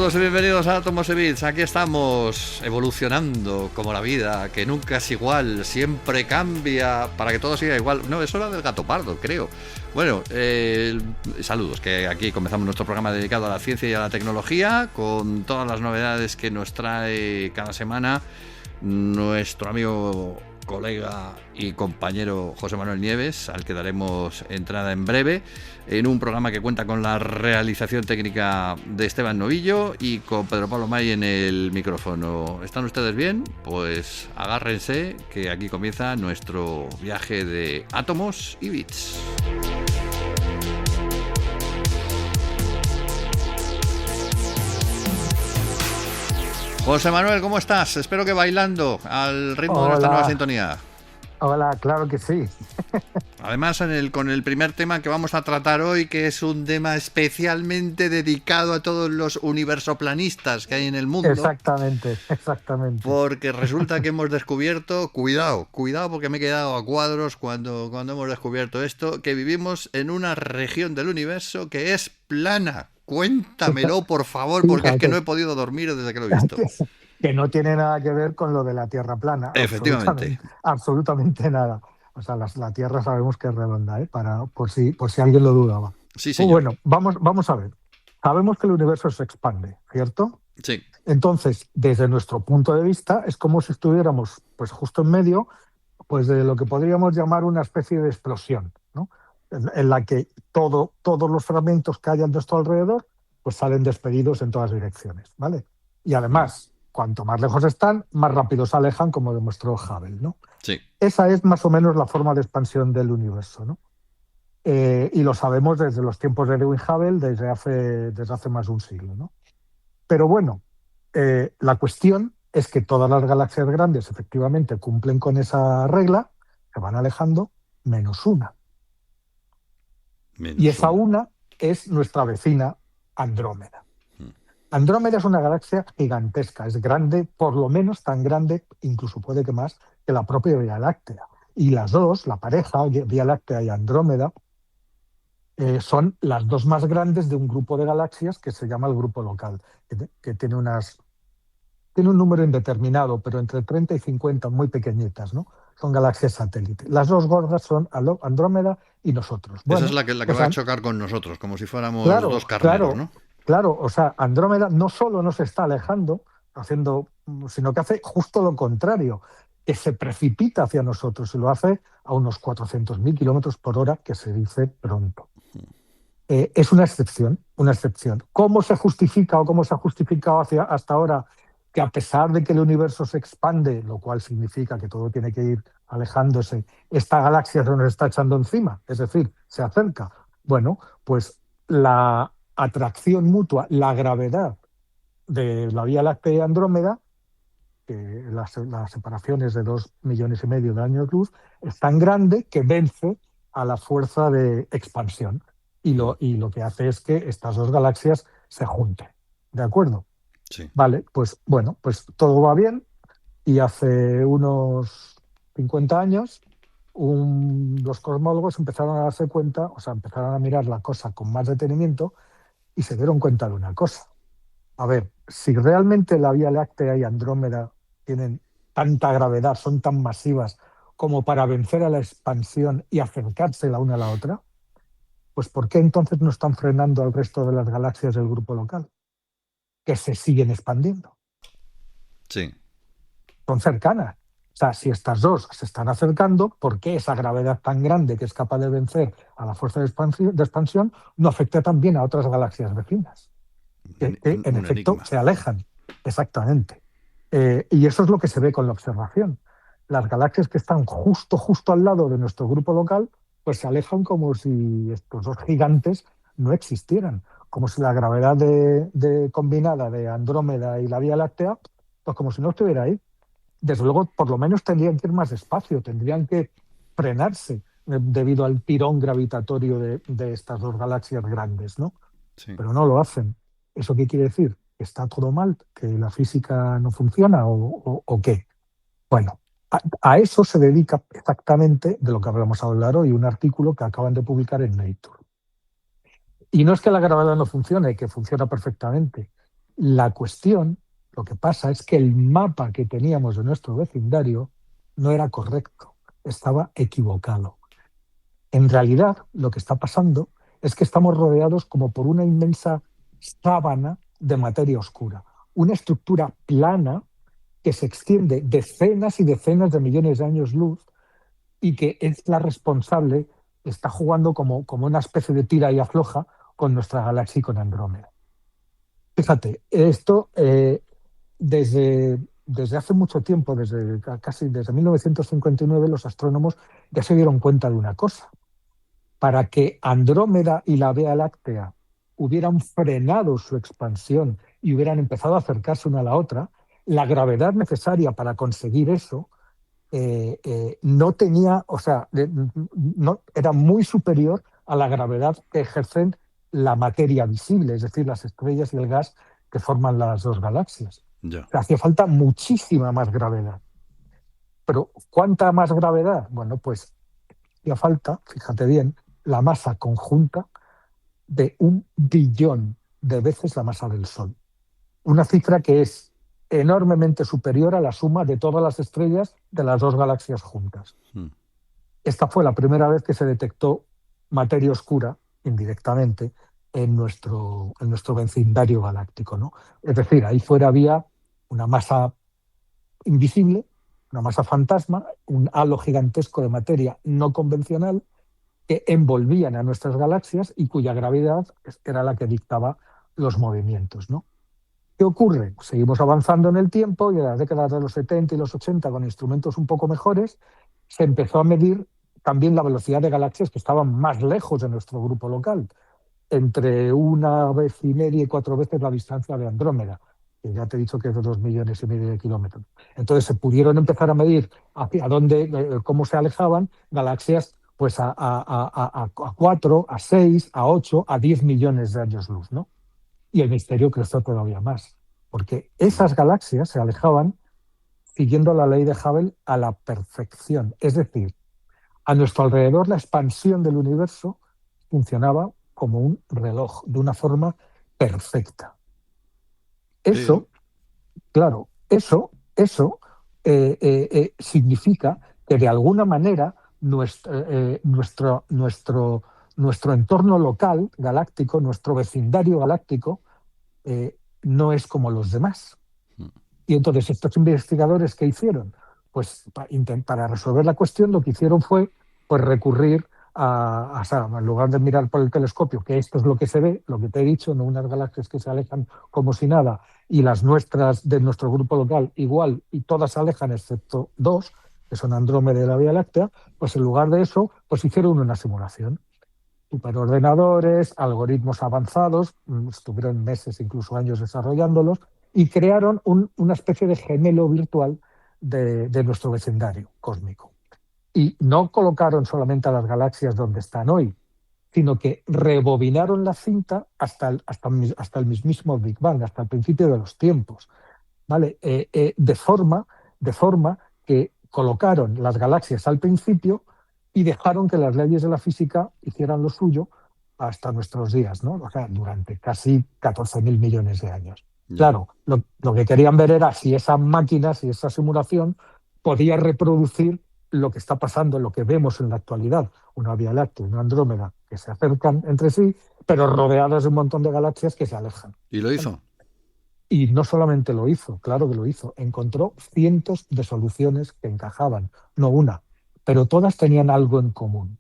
Saludos y bienvenidos a Átomos y Bits. Aquí estamos evolucionando como la vida, que nunca es igual, siempre cambia para que todo siga igual. No, eso era del Gato Pardo, creo. Bueno, saludos, que aquí comenzamos nuestro programa dedicado a la ciencia y a la tecnología, con todas las novedades que nos trae cada semana nuestro amigo, colega y compañero José Manuel Nieves, al que daremos entrada en breve, en un programa que cuenta con la realización técnica de Esteban Novillo y con Pedro Pablo May en el micrófono. ¿Están ustedes bien? Pues agárrense, que aquí comienza nuestro viaje de átomos y bits. José Manuel, ¿cómo estás? Espero que bailando al ritmo de nuestra nueva sintonía. Hola, claro que sí. Además, con el primer tema que vamos a tratar hoy, que es un tema especialmente dedicado a todos los universoplanistas que hay en el mundo. Exactamente. Porque resulta que hemos descubierto, cuidado, porque me he quedado a cuadros cuando hemos descubierto esto, que vivimos en una región del universo que es plana. Cuéntamelo, por favor, porque es que no he podido dormir desde que lo he visto. Que no tiene nada que ver con lo de la Tierra plana. Efectivamente. Absolutamente nada. O sea, la Tierra sabemos que es redonda, por si alguien lo dudaba. Sí, señor. Bueno, vamos a ver. Sabemos que el universo se expande, ¿cierto? Sí. Entonces, desde nuestro punto de vista, es como si estuviéramos pues justo en medio pues de lo que podríamos llamar una especie de explosión, ¿no? En la que todos los fragmentos que hay a nuestro alrededor pues salen despedidos en todas direcciones, ¿vale? Y además, cuanto más lejos están, más rápido se alejan, como demostró Hubble, ¿no? Sí. Esa es más o menos la forma de expansión del universo, ¿no? Y lo sabemos desde los tiempos de Edwin Hubble, desde hace más de un siglo, ¿no? Pero bueno, la cuestión es que todas las galaxias grandes efectivamente cumplen con esa regla, se van alejando, menos una. Y esa una es nuestra vecina Andrómeda. Andrómeda es una galaxia gigantesca, es grande, por lo menos tan grande, incluso puede que más, que la propia Vía Láctea. Y las dos, la pareja, Vía Láctea y Andrómeda, son las dos más grandes de un grupo de galaxias que se llama el Grupo Local, que tiene un número indeterminado, pero entre 30 y 50, muy pequeñitas, ¿no? Son galaxias satélite. Las dos gordas son Andrómeda y nosotros. Bueno, esa es la que va a chocar con nosotros, como si fuéramos dos carneros, ¿no? Claro, o sea, Andrómeda no solo no se está alejando, sino que hace justo lo contrario, que se precipita hacia nosotros y lo hace a unos 400.000 kilómetros por hora, que se dice pronto. Es una excepción. ¿Cómo se justifica o cómo se ha justificado hasta ahora que a pesar de que el universo se expande, lo cual significa que todo tiene que ir alejándose, esta galaxia se nos está echando encima, es decir, se acerca? Bueno, pues la atracción mutua, la gravedad de la Vía Láctea y Andrómeda, que la separación es de 2,5 millones de años luz, es tan grande que vence a la fuerza de expansión. Y lo que hace es que estas dos galaxias se junten. ¿De acuerdo? Sí. Vale, pues bueno, pues todo va bien. Y hace unos 50 años los cosmólogos empezaron a darse cuenta, o sea, empezaron a mirar la cosa con más detenimiento y se dieron cuenta de una cosa. A ver, si realmente la Vía Láctea y Andrómeda tienen tanta gravedad, son tan masivas como para vencer a la expansión y acercarse la una a la otra, pues ¿por qué entonces no están frenando al resto de las galaxias del Grupo Local, que se siguen expandiendo? Sí. Son cercanas. O sea, si estas dos se están acercando, ¿por qué esa gravedad tan grande que es capaz de vencer a la fuerza de expansión no afecta también a otras galaxias vecinas? Que en efecto enigma. Se alejan. Exactamente. Y eso es lo que se ve con la observación. Las galaxias que están justo al lado de nuestro grupo local, pues se alejan como si estos dos gigantes no existieran, como si la gravedad combinada de Andrómeda y la Vía Láctea, pues como si no estuviera ahí. Desde luego, por lo menos tendrían que ir más despacio, tendrían que frenarse debido al tirón gravitatorio de estas dos galaxias grandes, ¿no? Sí. Pero no lo hacen. ¿Eso qué quiere decir? ¿Que está todo mal? ¿Que la física no funciona o qué? Bueno, a eso se dedica exactamente de lo que vamos a hablar hoy, un artículo que acaban de publicar en Nature. Y no es que la gravedad no funcione, que funciona perfectamente. La cuestión, lo que pasa es que el mapa que teníamos de nuestro vecindario no era correcto, estaba equivocado. En realidad, lo que está pasando es que estamos rodeados como por una inmensa sábana de materia oscura, una estructura plana que se extiende decenas y decenas de millones de años luz y que es la responsable, está jugando como una especie de tira y afloja con nuestra galaxia y con Andrómeda. Fíjate, esto desde hace mucho tiempo, casi desde 1959, los astrónomos ya se dieron cuenta de una cosa. Para que Andrómeda y la Vía Láctea hubieran frenado su expansión y hubieran empezado a acercarse una a la otra, la gravedad necesaria para conseguir eso no tenía, o sea, no, era muy superior a la gravedad que ejercen la materia visible, es decir, las estrellas y el gas que forman las dos galaxias. Ya. O sea, hacía falta muchísima más gravedad. Pero ¿cuánta más gravedad? Bueno, pues hacía falta, fíjate bien, la masa conjunta de 1 billón de veces la masa del Sol. Una cifra que es enormemente superior a la suma de todas las estrellas de las dos galaxias juntas. Mm. Esta fue la primera vez que se detectó materia oscura indirectamente en nuestro vecindario galáctico, ¿no? Es decir, ahí fuera había una masa invisible, una masa fantasma, un halo gigantesco de materia no convencional que envolvían a nuestras galaxias y cuya gravedad era la que dictaba los movimientos, ¿no? ¿Qué ocurre? Seguimos avanzando en el tiempo y en las décadas de los 70 y los 80, con instrumentos un poco mejores, se empezó a medir también la velocidad de galaxias que estaban más lejos de nuestro grupo local, entre 1,5 veces y 4 veces la distancia de Andrómeda, que ya te he dicho que es de 2,5 millones de kilómetros. Entonces se pudieron empezar a medir hacia dónde, cómo se alejaban galaxias pues a 4, a 6, a 8, a 10 millones de años luz, ¿no? Y el misterio creció todavía más, porque esas galaxias se alejaban siguiendo la ley de Hubble a la perfección. Es decir, a nuestro alrededor la expansión del universo funcionaba como un reloj, de una forma perfecta. Sí. Eso, claro, eso significa que de alguna manera nuestro entorno local galáctico, nuestro vecindario galáctico, no es como los demás. Mm. Y entonces estos investigadores, ¿qué hicieron? Pues para resolver la cuestión lo que hicieron fue pues, recurrir o sea, en lugar de mirar por el telescopio, que esto es lo que se ve, lo que te he dicho, no unas galaxias que se alejan como si nada, y las nuestras de nuestro grupo local igual, y todas se alejan excepto dos, que son Andrómeda y la Vía Láctea, pues en lugar de eso, pues hicieron una simulación. Superordenadores, algoritmos avanzados, estuvieron meses, incluso años desarrollándolos, y crearon una especie de gemelo virtual de nuestro vecindario cósmico. Y no colocaron solamente a las galaxias donde están hoy, sino que rebobinaron la cinta hasta el mismísimo Big Bang, hasta el principio de los tiempos, ¿vale? De forma que colocaron las galaxias al principio y dejaron que las leyes de la física hicieran lo suyo hasta nuestros días, ¿no? O sea, durante casi 14.000 millones de años. Ya. Claro, lo que querían ver era si esa máquina, si esa simulación podía reproducir lo que está pasando, lo que vemos en la actualidad, una Vía Láctea y una Andrómeda que se acercan entre sí, pero rodeadas de un montón de galaxias que se alejan. ¿Y lo hizo? Y no solamente lo hizo, claro que lo hizo, encontró cientos de soluciones que encajaban, no una, pero todas tenían algo en común.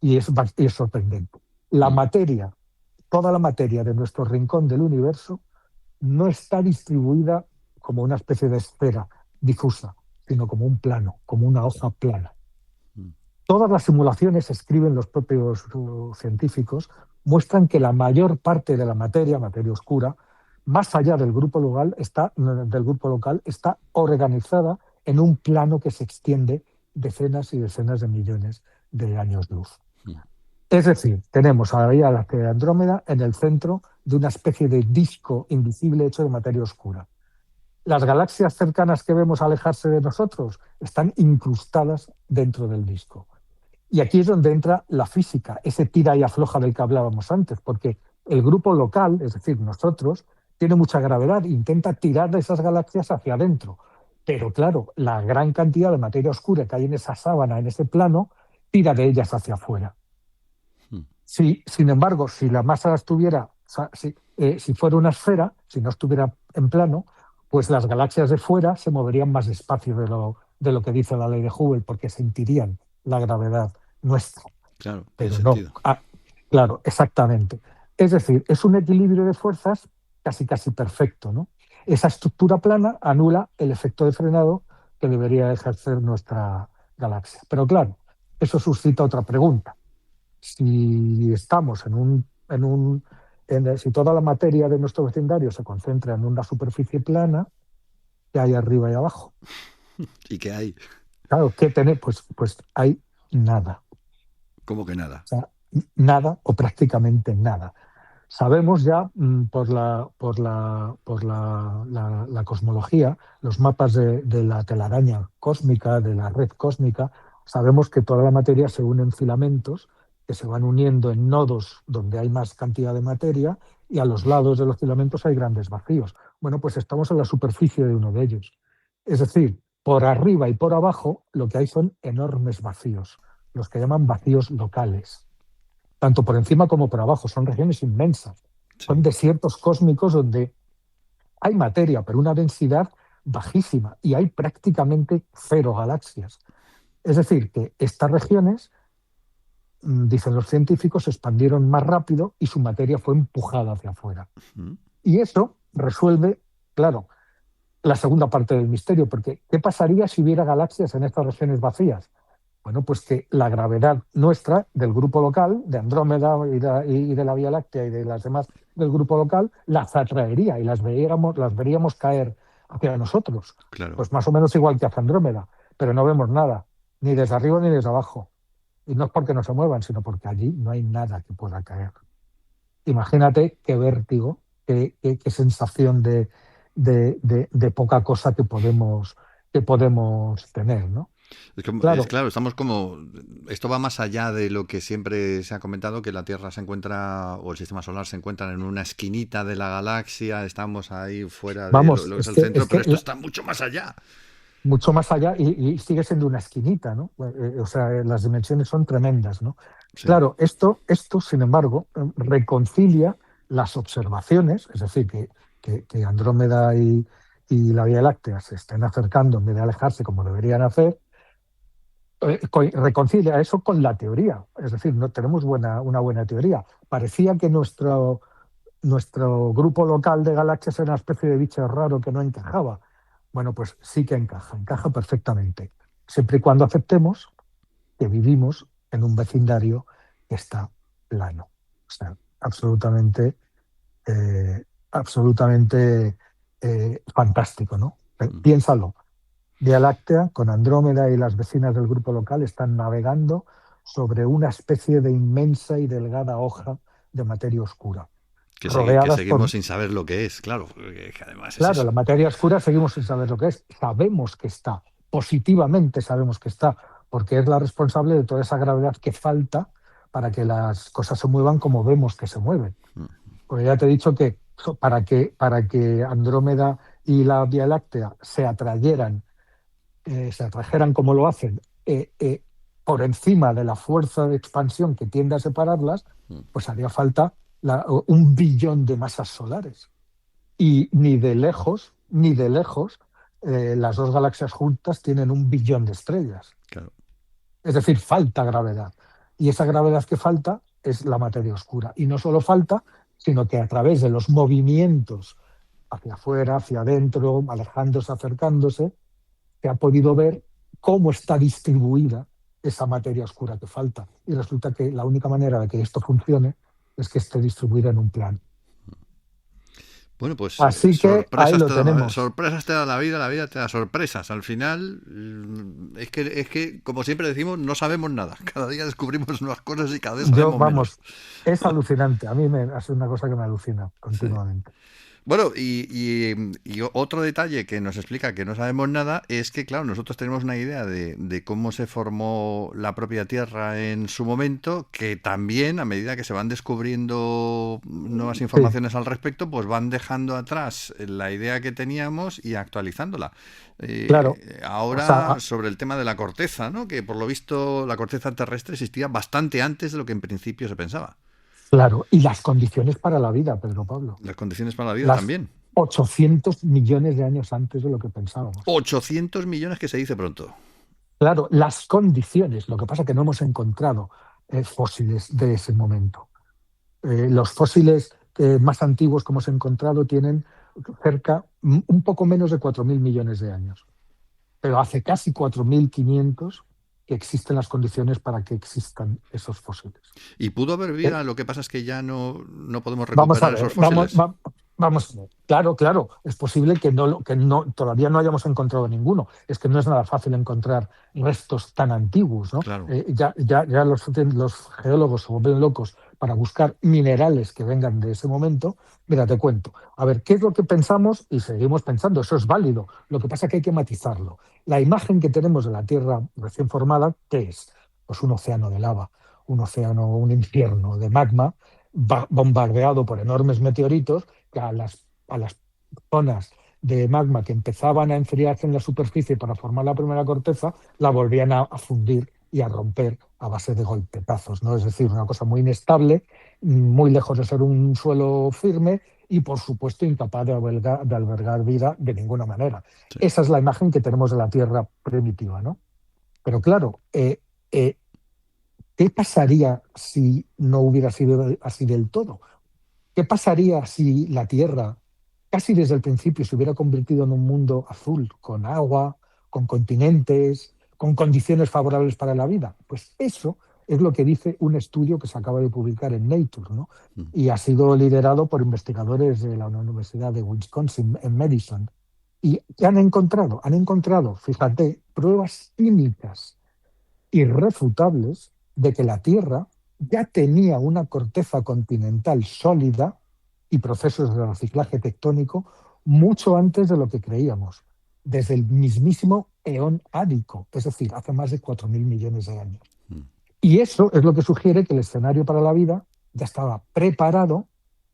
Y es sorprendente. La Mm. materia, toda la materia de nuestro rincón del universo no está distribuida como una especie de esfera difusa, sino como un plano, como una hoja plana. Mm. Todas las simulaciones, escriben los propios científicos, muestran que la mayor parte de la materia oscura, más allá del grupo local, está organizada en un plano que se extiende decenas y decenas de millones de años luz. Mm. Es decir, tenemos a la Vía Láctea de Andrómeda en el centro de una especie de disco invisible hecho de materia oscura. Las galaxias cercanas que vemos alejarse de nosotros están incrustadas dentro del disco. Y aquí es donde entra la física, ese tira y afloja del que hablábamos antes, porque el grupo local, es decir, nosotros, tiene mucha gravedad, intenta tirar de esas galaxias hacia adentro. Pero claro, la gran cantidad de materia oscura que hay en esa sábana, en ese plano, tira de ellas hacia afuera. Mm. Si, sin embargo, si la masa estuviera, si fuera una esfera, si no estuviera en plano, pues las galaxias de fuera se moverían más despacio de lo que dice la ley de Hubble, porque sentirían la gravedad nuestra. Claro, tiene Pero no. sentido. Claro, exactamente. Es decir, es un equilibrio de fuerzas casi casi perfecto, ¿no? Esa estructura plana anula el efecto de frenado que debería ejercer nuestra galaxia. Pero claro, eso suscita otra pregunta. Si estamos si toda la materia de nuestro vecindario se concentra en una superficie plana, ¿qué hay arriba y abajo? ¿Y qué hay? Claro, ¿qué tenemos? Pues hay nada. ¿Cómo que nada? O sea, nada o prácticamente nada. Sabemos ya por la cosmología, los mapas de la telaraña cósmica, de la red cósmica, sabemos que toda la materia se une en filamentos que se van uniendo en nodos donde hay más cantidad de materia y a los lados de los filamentos hay grandes vacíos. Bueno, pues estamos en la superficie de uno de ellos. Es decir, por arriba y por abajo lo que hay son enormes vacíos, los que llaman vacíos locales tanto por encima como por abajo. Son regiones inmensas. Son Sí. desiertos cósmicos donde hay materia, pero una densidad bajísima y hay prácticamente cero galaxias. Es decir, que estas regiones, dicen los científicos, se expandieron más rápido y su materia fue empujada hacia afuera. Mm. Y eso resuelve, claro, la segunda parte del misterio, porque ¿qué pasaría si hubiera galaxias en estas regiones vacías? Bueno, pues que la gravedad nuestra, del grupo local, de Andrómeda y de la Vía Láctea y de las demás del grupo local, las atraería y las veríamos caer hacia nosotros. Claro. Pues más o menos igual que hacia Andrómeda, pero no vemos nada, ni desde arriba ni desde abajo. Y no es porque no se muevan, sino porque allí no hay nada que pueda caer. Imagínate qué vértigo, qué sensación de poca cosa que podemos tener, ¿no? Claro, Claro, estamos como... Esto va más allá de lo que siempre se ha comentado, que la Tierra se encuentra, o el sistema solar se encuentra en una esquinita de la galaxia, estamos ahí fuera de lo, vamos, lo que es es el que, centro, es pero que esto está mucho más allá. mucho más allá y sigue siendo una esquinita, ¿no? O sea, las dimensiones son tremendas, ¿no? Sí. Claro, esto, sin embargo, reconcilia las observaciones, es decir, que Andrómeda y la Vía Láctea se estén acercando en vez de alejarse como deberían hacer, reconcilia eso con la teoría. Es decir, no tenemos una buena teoría. Parecía que nuestro grupo local de galaxias era una especie de bicho raro que no encajaba. Bueno, pues sí que encaja perfectamente, siempre y cuando aceptemos que vivimos en un vecindario que está plano. O sea, absolutamente fantástico, ¿no? Mm. Piénsalo. Vía Láctea, con Andrómeda y las vecinas del grupo local, están navegando sobre una especie de inmensa y delgada hoja de materia oscura, Que rodeadas seguimos por... sin saber lo que es, claro, que además es Claro, eso. la materia oscura seguimos sin saber lo que es. Sabemos que está, positivamente sabemos que está, porque es la responsable de toda esa gravedad que falta para que las cosas se muevan como vemos que se mueven. Mm. Porque ya te he dicho que para que Andrómeda y la Vía Láctea se atrajeran como lo hacen, por encima de la fuerza de expansión que tiende a separarlas, Mm. pues haría falta 1 billón de masas solares. Y ni de lejos, las dos galaxias juntas tienen 1 billón de estrellas. Claro. Es decir, falta gravedad. Y esa gravedad que falta es la materia oscura. Y no solo falta, sino que a través de los movimientos hacia afuera, hacia adentro, alejándose, acercándose, se ha podido ver cómo está distribuida esa materia oscura que falta. Y resulta que la única manera de que esto funcione es que esté distribuida en un plano. Bueno, pues Así que ahí lo tenemos. sorpresas te da la vida te da sorpresas. Al final, es que, como siempre decimos, no sabemos nada. Cada día descubrimos nuevas cosas y cada vez sabemos menos. Vamos, es alucinante. A mí ha sido una cosa que me alucina Sí. continuamente. Bueno, y otro detalle que nos explica que no sabemos nada es que, claro, nosotros tenemos una idea de cómo se formó la propia Tierra en su momento, que también, a medida que se van descubriendo nuevas Sí, informaciones al respecto, pues van dejando atrás la idea que teníamos y actualizándola. claro. O sea, Ahora, sobre el tema de la corteza, ¿no? Que por lo visto la corteza terrestre existía bastante antes de lo que en principio se pensaba. claro. Y las condiciones para la vida, Pedro Pablo. Las condiciones para la vida Las también. 800 millones de años antes de lo que pensábamos. 800 millones que se dice pronto. Claro, las condiciones. Lo que pasa es que no hemos encontrado fósiles de ese momento. Los fósiles más antiguos que hemos encontrado tienen un poco menos de 4.000 millones de años. Pero hace casi 4.500 que existen las condiciones para que existan esos fósiles. Y pudo haber Eh, vida, lo que pasa es que ya no podemos Vamos a recuperar esos ver, fósiles. vamos a ver. Claro, claro, es posible que todavía no hayamos encontrado ninguno. Es que no es nada fácil encontrar restos tan antiguos, ¿no? Claro. Ya los geólogos se vuelven locos para buscar minerales que vengan de ese momento. Mira, te cuento. A ver, ¿qué es lo que pensamos? Y seguimos pensando, eso es válido. Lo que pasa es que hay que matizarlo. La imagen que tenemos de la Tierra recién formada, ¿qué es? Pues un océano de lava, un océano, un infierno de magma bombardeado por enormes meteoritos que a las zonas de magma que empezaban a enfriarse en la superficie para formar la primera corteza, la volvían a fundir y a romper a base de golpetazos, ¿no? Es decir, una cosa muy inestable, muy lejos de ser un suelo firme y, por supuesto, incapaz de albergar vida de ninguna manera. Sí. Esa es la imagen que tenemos de la Tierra primitiva, ¿no? Pero claro, eh, ¿qué pasaría si no hubiera sido así del todo? ¿Qué pasaría si la Tierra, casi desde el principio, se hubiera convertido en un mundo azul, con agua, con continentes, con condiciones favorables para la vida? Pues eso es lo que dice un estudio que se acaba de publicar en Nature, ¿no? Mm. Y ha sido liderado por investigadores de la Universidad de Wisconsin en Madison. ¿Y qué han encontrado? Han encontrado, fíjate, pruebas químicas irrefutables de que la Tierra ya tenía una corteza continental sólida y procesos de reciclaje tectónico mucho antes de lo que creíamos, desde el mismísimo eón ádico, es decir, hace más de 4.000 millones de años. Mm. Y eso es lo que sugiere que el escenario para la vida ya estaba preparado,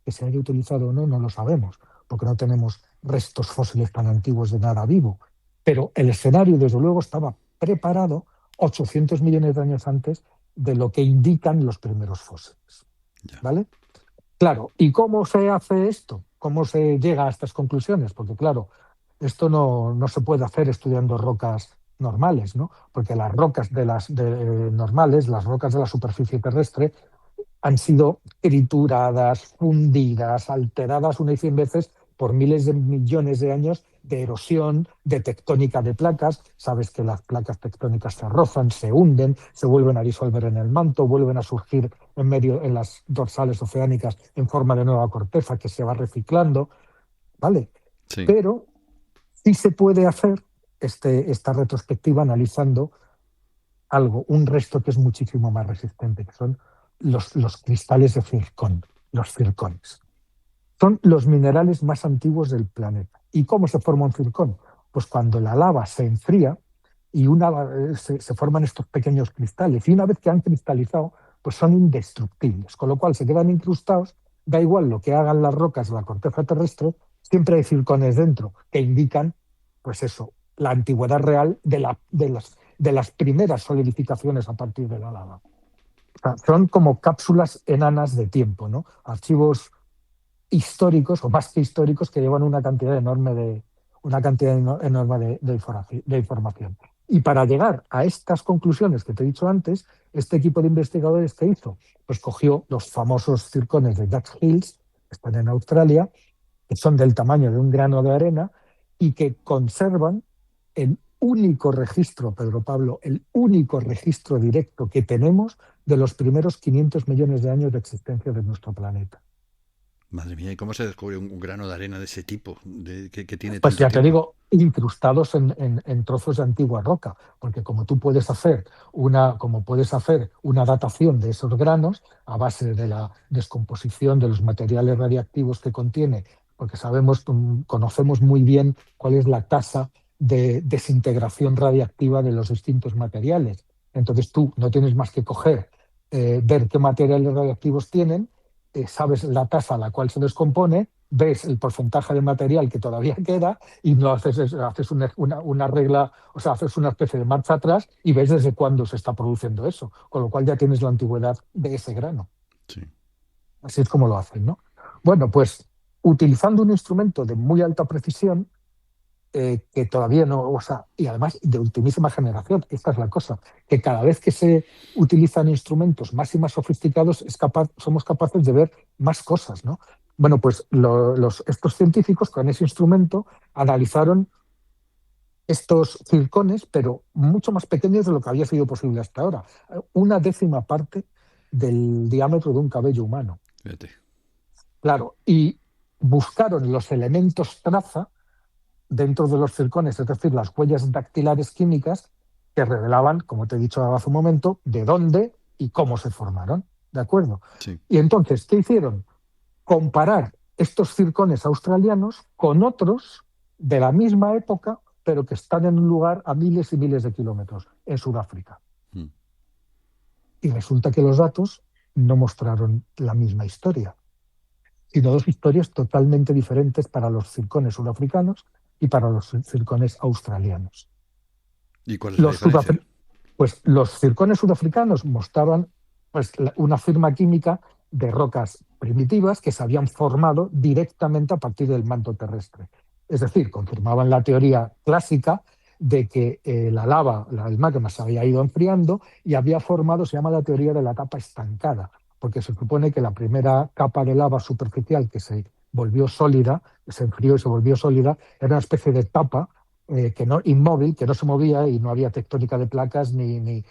que se haya utilizado o no, no lo sabemos, porque no tenemos restos fósiles tan antiguos de nada vivo. Pero el escenario, desde luego, estaba preparado 800 millones de años antes de lo que indican los primeros fósiles. Ya. ¿Vale? Claro, ¿y cómo se hace esto? ¿Cómo se llega a estas conclusiones? Porque claro, esto no se puede hacer estudiando rocas normales, ¿no? Porque las rocas normales, las rocas de la superficie terrestre, han sido trituradas, fundidas, alteradas una y cien veces por miles de millones de años de erosión, de tectónica de placas. Sabes que las placas tectónicas se rozan, se hunden, se vuelven a disolver en el manto, vuelven a surgir en medio en las dorsales oceánicas en forma de nueva corteza que se va reciclando, ¿vale? Sí. Pero sí se puede hacer esta retrospectiva analizando un resto que es muchísimo más resistente, que son los cristales de circón, los circones. Son los minerales más antiguos del planeta. ¿Y cómo se forma un circón? Pues cuando la lava se enfría y se forman estos pequeños cristales. Y una vez que han cristalizado, pues son indestructibles, con lo cual se quedan incrustados, da igual lo que hagan las rocas de la corteza terrestre, siempre hay circones dentro que indican, pues eso, la antigüedad real de las primeras solidificaciones a partir de la lava. O sea, son como cápsulas enanas de tiempo, ¿no? Archivos históricos o más que históricos que llevan una cantidad enorme de información. Y para llegar a estas conclusiones que te he dicho antes, este equipo de investigadores que hizo, pues cogió los famosos circones de Dutch Hills, que están en Australia, que son del tamaño de un grano de arena y que conservan el único registro, Pedro Pablo, el único registro directo que tenemos de los primeros 500 millones de años de existencia de nuestro planeta. Madre mía, ¿y cómo se descubre un grano de arena de ese tipo, que tiene Pues tanto ya te tiempo? digo, incrustados en trozos de antigua roca, porque como tú puedes hacer una datación de esos granos a base de la descomposición de los materiales radiactivos que contiene porque conocemos muy bien cuál es la tasa de desintegración radiactiva de los distintos materiales. Entonces tú no tienes más que coger, ver qué materiales radiactivos tienen, sabes la tasa a la cual se descompone, ves el porcentaje de material que todavía queda y no haces una regla, o sea, haces una especie de marcha atrás y ves desde cuándo se está produciendo eso, con lo cual ya tienes la antigüedad de ese grano. Sí. Así es como lo hacen, ¿no? Bueno, pues utilizando un instrumento de muy alta precisión, que todavía no, o sea, y además de ultimísima generación, esta es la cosa, que cada vez que se utilizan instrumentos más y más sofisticados, somos capaces de ver más cosas, ¿no? Bueno, pues estos científicos con ese instrumento analizaron estos circones, pero mucho más pequeños de lo que había sido posible hasta ahora. Una décima parte del diámetro de un cabello humano. Fíjate. Claro, y buscaron los elementos traza dentro de los circones, es decir, las huellas dactilares químicas que revelaban, como te he dicho hace un momento, de dónde y cómo se formaron. ¿De acuerdo? Sí. Y entonces, ¿qué hicieron? Comparar estos circones australianos con otros de la misma época, pero que están en un lugar a miles y miles de kilómetros, en Sudáfrica. Mm. Y resulta que los datos no mostraron la misma historia, sino dos historias totalmente diferentes para los circones sudafricanos y para los circones australianos. ¿Y cuál es la diferencia? Pues los circones sudafricanos mostraban pues, una firma química de rocas primitivas que se habían formado directamente a partir del manto terrestre. Es decir, confirmaban la teoría clásica de que la lava, el magma se había ido enfriando y había formado, se llama la teoría de la capa estancada, porque se supone que la primera capa de lava superficial que se volvió sólida, se enfrió y se volvió sólida, era una especie de tapa inmóvil, que no se movía y no había tectónica de placas ni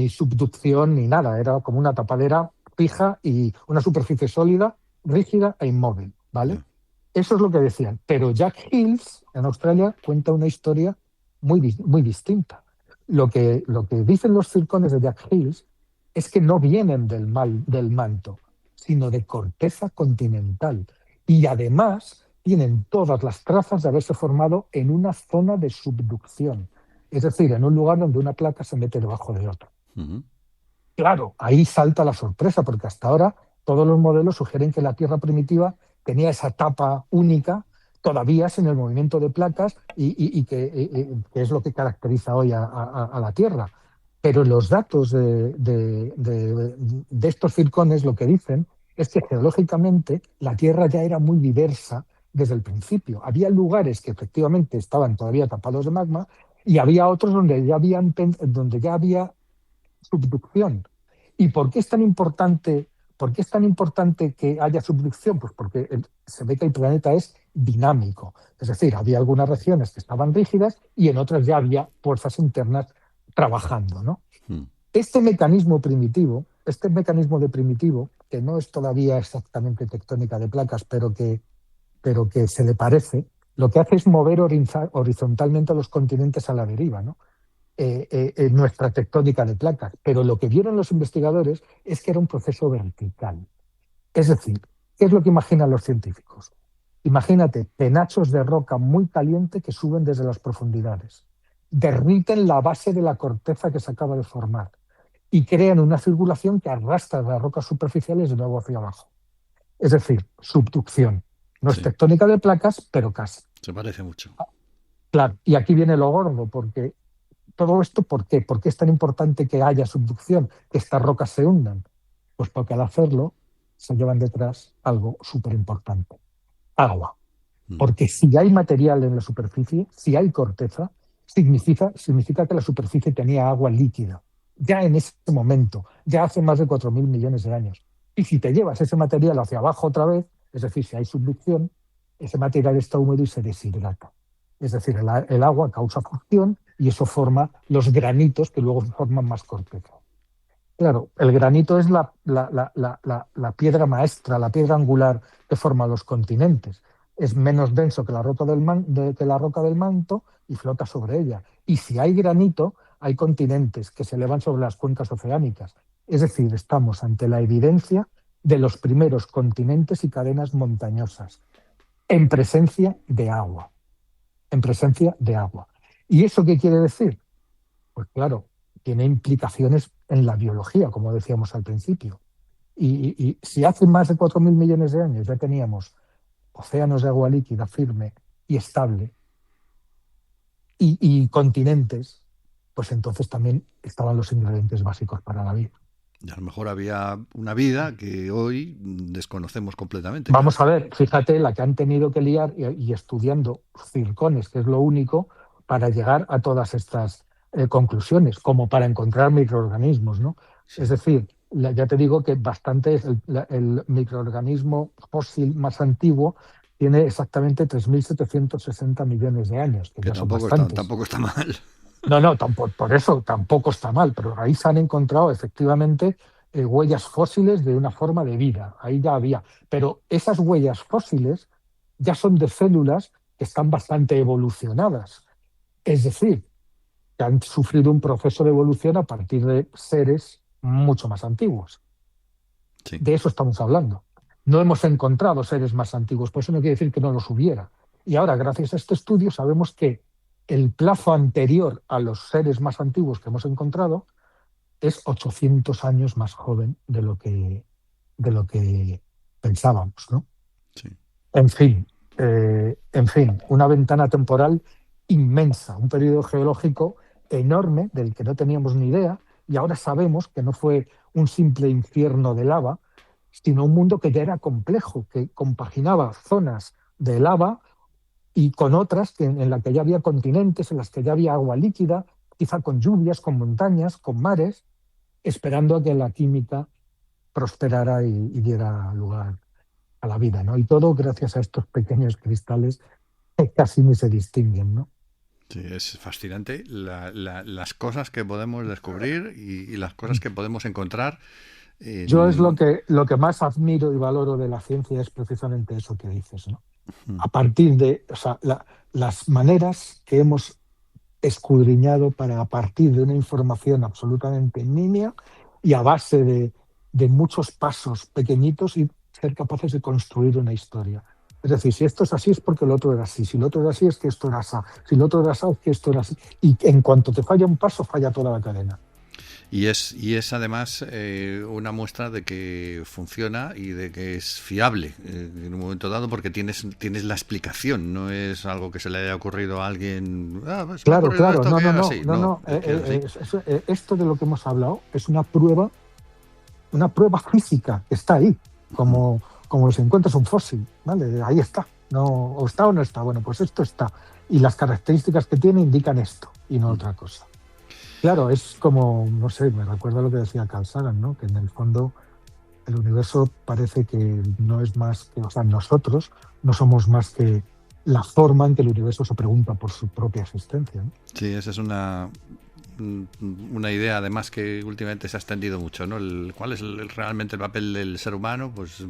subducción ni nada. Era como una tapadera fija y una superficie sólida, rígida e inmóvil, ¿vale? Yeah. Eso es lo que decían. Pero Jack Hills, en Australia, cuenta una historia muy distinta. Lo que dicen los circones de Jack Hills es que no vienen del manto, sino de corteza continental. Y además tienen todas las trazas de haberse formado en una zona de subducción, es decir, en un lugar donde una placa se mete debajo de otra. Uh-huh. Claro, ahí salta la sorpresa, porque hasta ahora todos los modelos sugieren que la Tierra primitiva tenía esa tapa única, todavía sin el movimiento de placas, y que es lo que caracteriza hoy a la Tierra. Pero los datos de estos circones lo que dicen es que geológicamente la Tierra ya era muy diversa desde el principio. Había lugares que efectivamente estaban todavía tapados de magma y había otros donde ya había subducción. ¿Y por qué es tan importante? ¿Por qué es tan importante que haya subducción? Pues porque se ve que el planeta es dinámico. Es decir, había algunas regiones que estaban rígidas y en otras ya había fuerzas internas trabajando, ¿no? Este mecanismo de primitivo, que no es todavía exactamente tectónica de placas, pero que se le parece, lo que hace es mover horizontalmente a los continentes a la deriva, ¿no? Nuestra tectónica de placas. Pero lo que vieron los investigadores es que era un proceso vertical. Es decir, ¿qué es lo que imaginan los científicos? Imagínate penachos de roca muy caliente que suben desde las profundidades, derriten la base de la corteza que se acaba de formar y crean una circulación que arrastra las rocas superficiales de nuevo hacia abajo. Es decir, subducción. No es tectónica de placas, pero casi. Se parece mucho. Claro, y aquí viene lo gordo, porque todo esto, ¿por qué? ¿Por qué es tan importante que haya subducción, que estas rocas se hundan? Pues porque al hacerlo se llevan detrás algo súper importante, agua. Porque si hay material en la superficie, si hay corteza, significa que la superficie tenía agua líquida, ya en ese momento, ya hace más de 4.000 millones de años. Y si te llevas ese material hacia abajo otra vez, es decir, si hay subducción, ese material está húmedo y se deshidrata. Es decir, el agua causa fusión y eso forma los granitos que luego forman más corteza. Claro, el granito es la piedra maestra, la piedra angular que forma los continentes. Es menos denso que la roca del manto y flota sobre ella. Y si hay granito, hay continentes que se elevan sobre las cuencas oceánicas. Es decir, estamos ante la evidencia de los primeros continentes y cadenas montañosas, en presencia de agua, en presencia de agua. ¿Y eso qué quiere decir? Pues claro, tiene implicaciones en la biología, como decíamos al principio. Y si hace más de 4.000 millones de años ya teníamos océanos de agua líquida firme y estable y continentes, pues entonces también estaban los ingredientes básicos para la vida. Y a lo mejor había una vida que hoy desconocemos completamente. Vamos a ver, fíjate la que han tenido que liar y estudiando circones, que es lo único, para llegar a todas estas conclusiones, como para encontrar microorganismos, ¿no? Sí. Es decir, ya te digo que bastante es el microorganismo fósil más antiguo tiene exactamente 3.760 millones de años, que ya son bastantes. Tampoco está mal. No, por eso tampoco está mal, pero ahí se han encontrado efectivamente huellas fósiles de una forma de vida, ahí ya había. Pero esas huellas fósiles ya son de células que están bastante evolucionadas, es decir, que han sufrido un proceso de evolución a partir de seres mucho más antiguos. Sí. De eso estamos hablando. No hemos encontrado seres más antiguos, por eso no quiere decir que no los hubiera. Y ahora, gracias a este estudio, sabemos que el plazo anterior a los seres más antiguos que hemos encontrado es 800 años más joven de lo que pensábamos, ¿no? Sí. En fin, una ventana temporal inmensa, un periodo geológico enorme del que no teníamos ni idea, y ahora sabemos que no fue un simple infierno de lava, sino un mundo que ya era complejo, que compaginaba zonas de lava y con otras en las que ya había continentes, en las que ya había agua líquida, quizá con lluvias, con montañas, con mares, esperando a que la química prosperara y diera lugar a la vida, ¿no? Y todo gracias a estos pequeños cristales que casi ni se distinguen, ¿no? Sí, es fascinante las cosas que podemos descubrir y las cosas que podemos encontrar. Yo es lo que más admiro y valoro de la ciencia es precisamente eso que dices, ¿no? A partir de, o sea, las maneras que hemos escudriñado para, a partir de una información absolutamente nimia y a base de muchos pasos pequeñitos, y ser capaces de construir una historia. Es decir, si esto es así es porque lo otro era así, si lo otro era así es que esto era así, si lo otro era así es que esto era así. Y en cuanto te falla un paso, falla toda la cadena. Y es además una muestra de que funciona y de que es fiable en un momento dado, porque tienes la explicación, no es algo que se le haya ocurrido a alguien. Claro, no. Esto de lo que hemos hablado es una prueba física que está ahí, como si encuentras un fósil, ¿vale? Ahí está, o está o no está. Bueno, pues esto está. Y las características que tiene indican esto y no otra cosa. Claro, es como, no sé, me recuerda lo que decía Carl Sagan, ¿no? Que en el fondo el universo parece que no es más que, o sea, nosotros no somos más que la forma en que el universo se pregunta por su propia existencia, ¿no? Sí, esa es una idea además que últimamente se ha extendido mucho, ¿no? ¿Cuál es realmente el papel del ser humano? Pues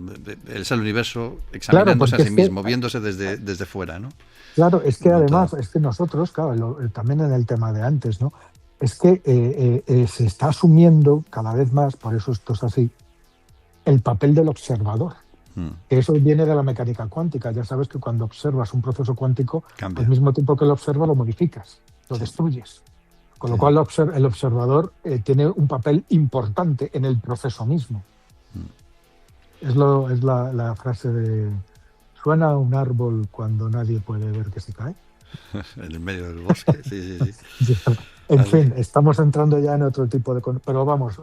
es el universo examinándose a sí mismo, viéndose desde fuera, ¿no? Claro, es que además, es que nosotros, claro, también en el tema de antes, ¿no? Es que se está asumiendo cada vez más, por eso esto es así, el papel del observador. Que eso viene de la mecánica cuántica. Ya sabes que cuando observas un proceso cuántico, cambia. Al mismo tiempo que lo observas, lo modificas, lo destruyes. Con lo cual el observador tiene un papel importante en el proceso mismo. Es la frase de ¿suena un árbol cuando nadie puede ver que se cae? En el medio del bosque, sí. En fin, estamos entrando ya en otro tipo de... Pero vamos,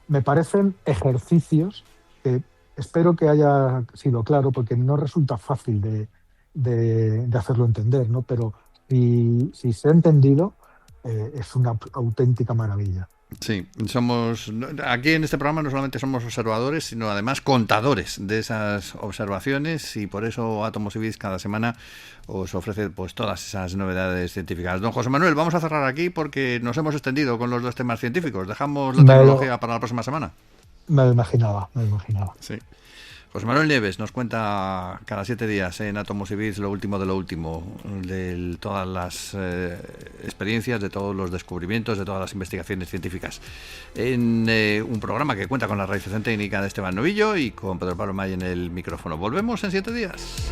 me parecen ejercicios que espero que haya sido claro, porque no resulta fácil de hacerlo entender, ¿no? Pero si se ha entendido, es una auténtica maravilla. Sí, aquí en este programa no solamente somos observadores, sino además contadores de esas observaciones, y por eso Átomos y Bits cada semana os ofrece pues todas esas novedades científicas. Don José Manuel, vamos a cerrar aquí porque nos hemos extendido con los dos temas científicos. ¿Dejamos la tecnología para la próxima semana? Me lo imaginaba. Sí. José Manuel Nieves nos cuenta cada 7 días en Átomos y Bits lo último de lo último, de todas las experiencias, de todos los descubrimientos, de todas las investigaciones científicas. En un programa que cuenta con la realización técnica de Esteban Novillo y con Pedro Pablo May en el micrófono. Volvemos en 7 días.